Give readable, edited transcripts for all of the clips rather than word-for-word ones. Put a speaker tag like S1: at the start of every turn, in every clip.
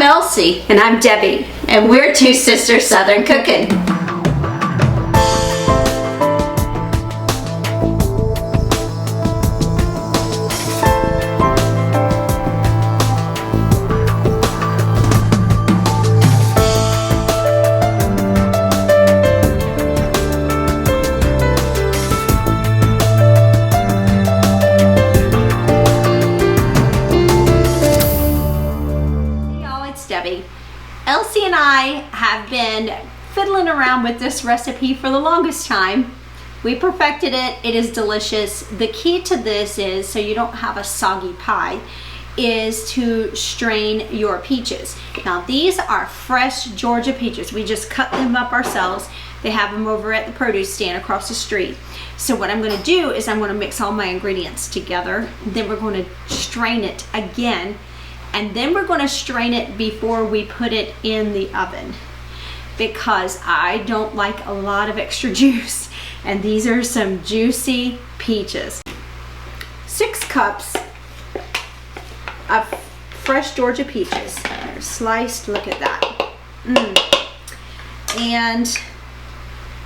S1: Elsie.
S2: And I'm Debbie.
S1: And we're two sisters Southern cooking.
S2: Debbie. Elsie and I have been fiddling around with this recipe for the longest time. We perfected it. It is delicious. The key to this is, so you don't have a soggy pie, is to strain your peaches. Now these are fresh Georgia peaches. We just cut them up ourselves. They have them over at the produce stand across the street. So what I'm going to do is I'm going to mix all my ingredients together. Then we're going to strain it again. And then we're going to strain it before we put it in the oven, because I don't like a lot of extra juice. And these are some juicy peaches. 6 cups of fresh Georgia peaches. They're sliced, look at that. And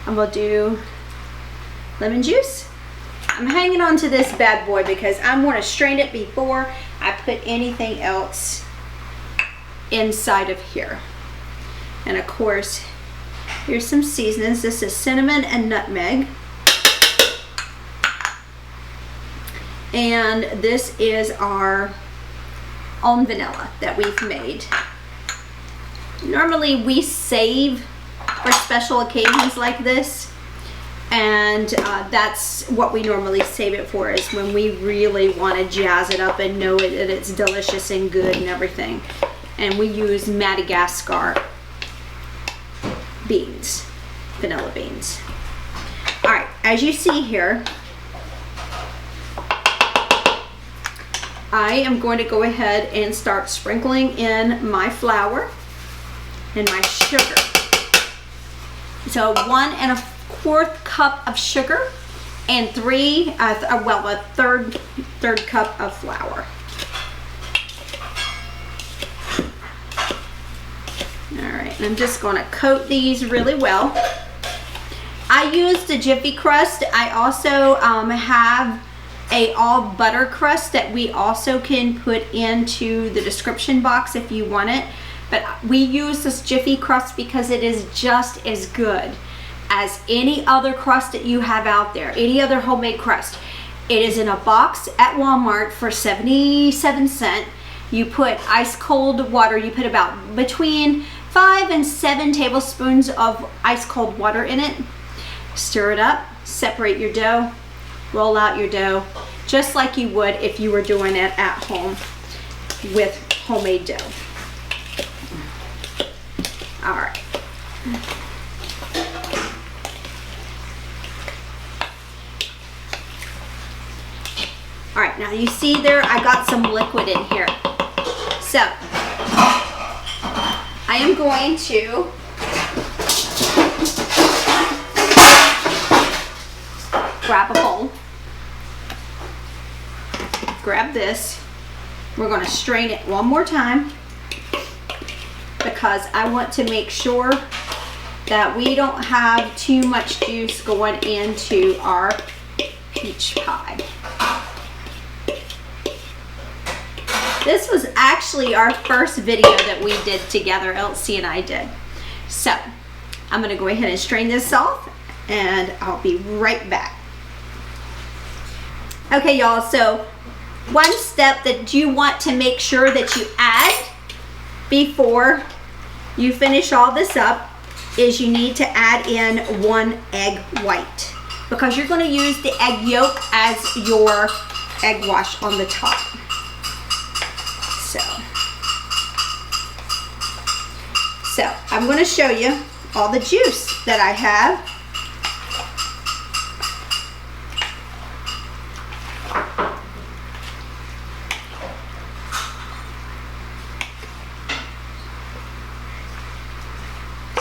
S2: I'm going to do lemon juice. I'm hanging on to this bad boy because I'm going to strain it before I put anything else inside of here. And of course, here's some seasonings. This is cinnamon and nutmeg. And this is our own vanilla that we've made. Normally we save for special occasions like this. And that's what we normally save it for, is when we really want to jazz it up and know that it's delicious and good and everything. And we use Madagascar beans, vanilla beans. All right, as you see here, I am going to go ahead and start sprinkling in my flour and my sugar. So 1 1/4 cup of sugar and a third cup of flour. All right, and I'm just going to coat these really well. I used a Jiffy crust. I also have a all butter crust that we also can put into the description box if you want it. But we use this Jiffy crust because it is just as good as any other crust that you have out there, any other homemade crust. It is in a box at Walmart for 77 cents. You put ice cold water. You put about between 5 and 7 tablespoons of ice cold water in it. Stir it up, separate your dough, roll out your dough, just like you would if you were doing it at home with homemade dough. All right. All right, now you see there, I got some liquid in here. So, I am going to grab a bowl, grab this. We're going to strain it one more time because I want to make sure that we don't have too much juice going into our peach pie. This was actually our first video that we did together, Elsie and I did. So, I'm going to go ahead and strain this off, and I'll be right back. Okay, y'all, so one step that you want to make sure that you add before you finish all this up is you need to add in 1 egg white, because you're going to use the egg yolk as your egg wash on the top. So I'm going to show you all the juice that I have.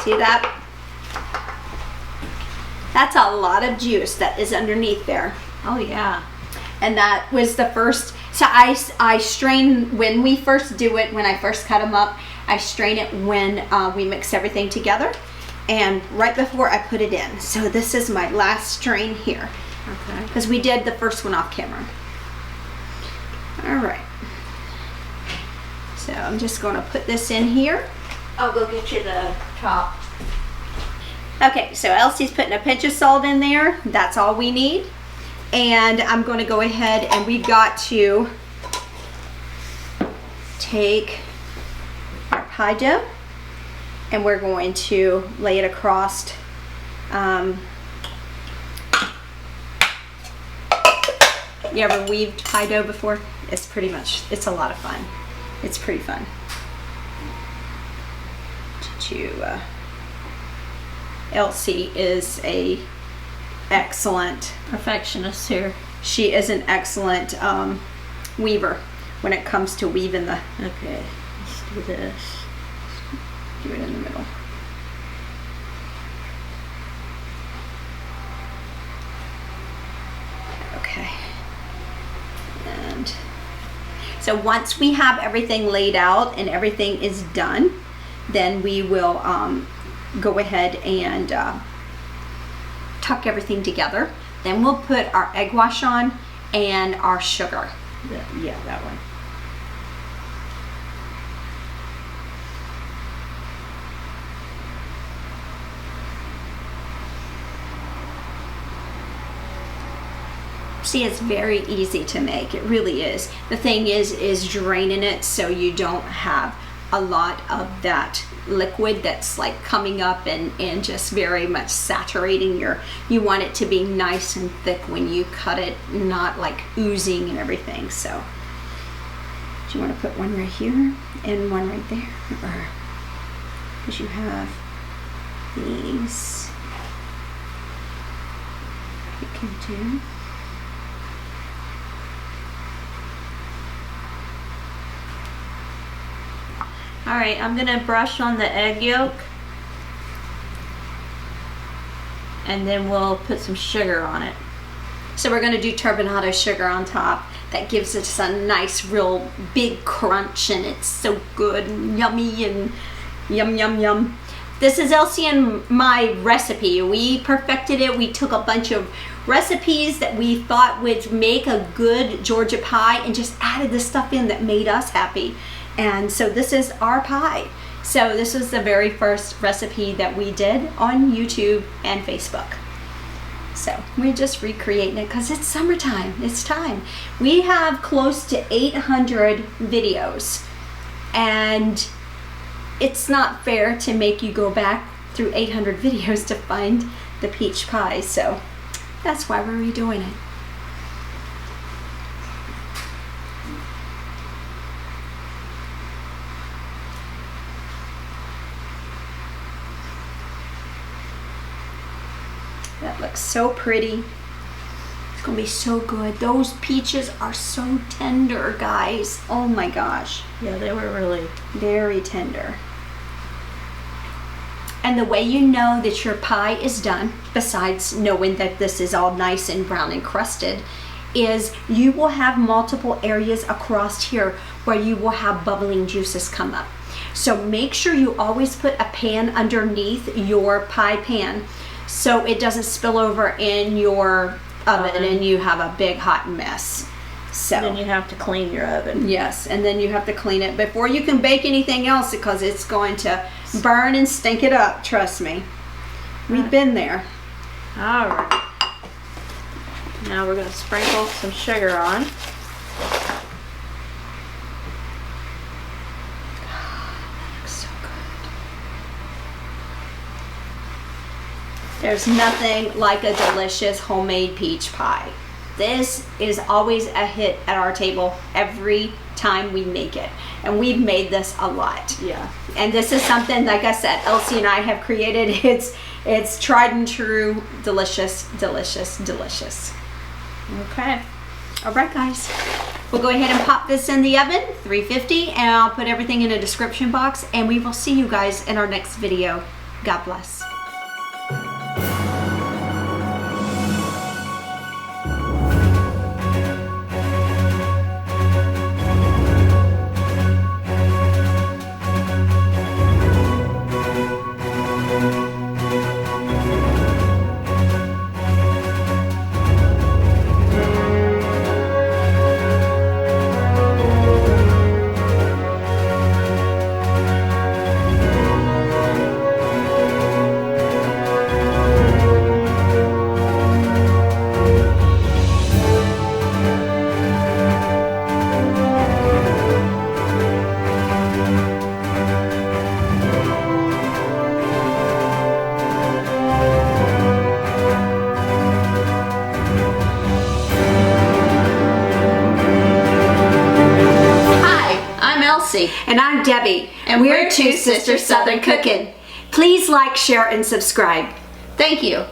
S2: See that? That's a lot of juice that is underneath there.
S1: Oh yeah.
S2: And that was the first So I strain when we first do it, when I first cut them up, I strain it when we mix everything together and right before I put it in. So this is my last strain here.
S1: Okay.
S2: Because we did the first one off camera. All right. So I'm just going to put this in here.
S1: I'll go get you the top.
S2: Okay, so Elsie's putting a pinch of salt in there. That's all we need. And I'm going to go ahead and we've got to take our pie dough and we're going to lay it across. You ever weaved pie dough before? It's a lot of fun. It's pretty fun. Elsie is a excellent
S1: Perfectionist here.
S2: She is an excellent weaver when it comes to weaving the.
S1: Okay, let's do this.
S2: Do it in the middle. Okay. And so once we have everything laid out and everything is done, then we will go ahead and tuck everything together. Then we'll put our egg wash on and our sugar.
S1: Yeah, that one.
S2: See, it's very easy to make. It really is. The thing is draining it so you don't have a lot of that liquid that's like coming up and just very much saturating you want it to be nice and thick when you cut it, not like oozing and everything. So do you want to put one right here and one right there? Or because you have these you can do.
S1: All right, I'm gonna brush on the egg yolk and then we'll put some sugar on it.
S2: So we're gonna do turbinado sugar on top. That gives us a nice real big crunch and it's so good and yummy and yum yum yum. This is Elsie and my recipe. We perfected it. We took a bunch of recipes that we thought would make a good Georgia pie and just added the stuff in that made us happy. And so this is our pie. So this was the very first recipe that we did on YouTube and Facebook. So we're just recreating it because it's summertime. It's time. We have close to 800 videos and it's not fair to make you go back through 800 videos to find the peach pie. So that's why we're redoing it. That looks so pretty. It's gonna be so good. Those peaches are so tender, guys. Oh my gosh.
S1: Yeah, they were really
S2: Very tender. And the way you know that your pie is done, besides knowing that this is all nice and brown and crusted, is you will have multiple areas across here where you will have bubbling juices come up. So make sure you always put a pan underneath your pie pan so it doesn't spill over in your oven and you have a big hot mess. So
S1: then you have to clean your oven.
S2: yes, and then you have to clean it before you can bake anything else because it's going to burn and stink it up, trust me. We've been there.
S1: All right. Now we're going to sprinkle some sugar on.
S2: Looks so good. There's nothing like a delicious homemade peach pie. This is always a hit at our table every time we make it. And we've made this a lot.
S1: Yeah.
S2: And this is something, like I said, Elsie and I have created. It's tried and true, delicious, delicious, delicious.
S1: Okay.
S2: All right, guys. We'll go ahead and pop this in the oven, 350, and I'll put everything in a description box, and we will see you guys in our next video. God bless. I'm Elsie.
S3: And I'm Debbie.
S2: And we're Two Sisters Southern Cooking.
S3: Please like, share, and subscribe.
S2: Thank you.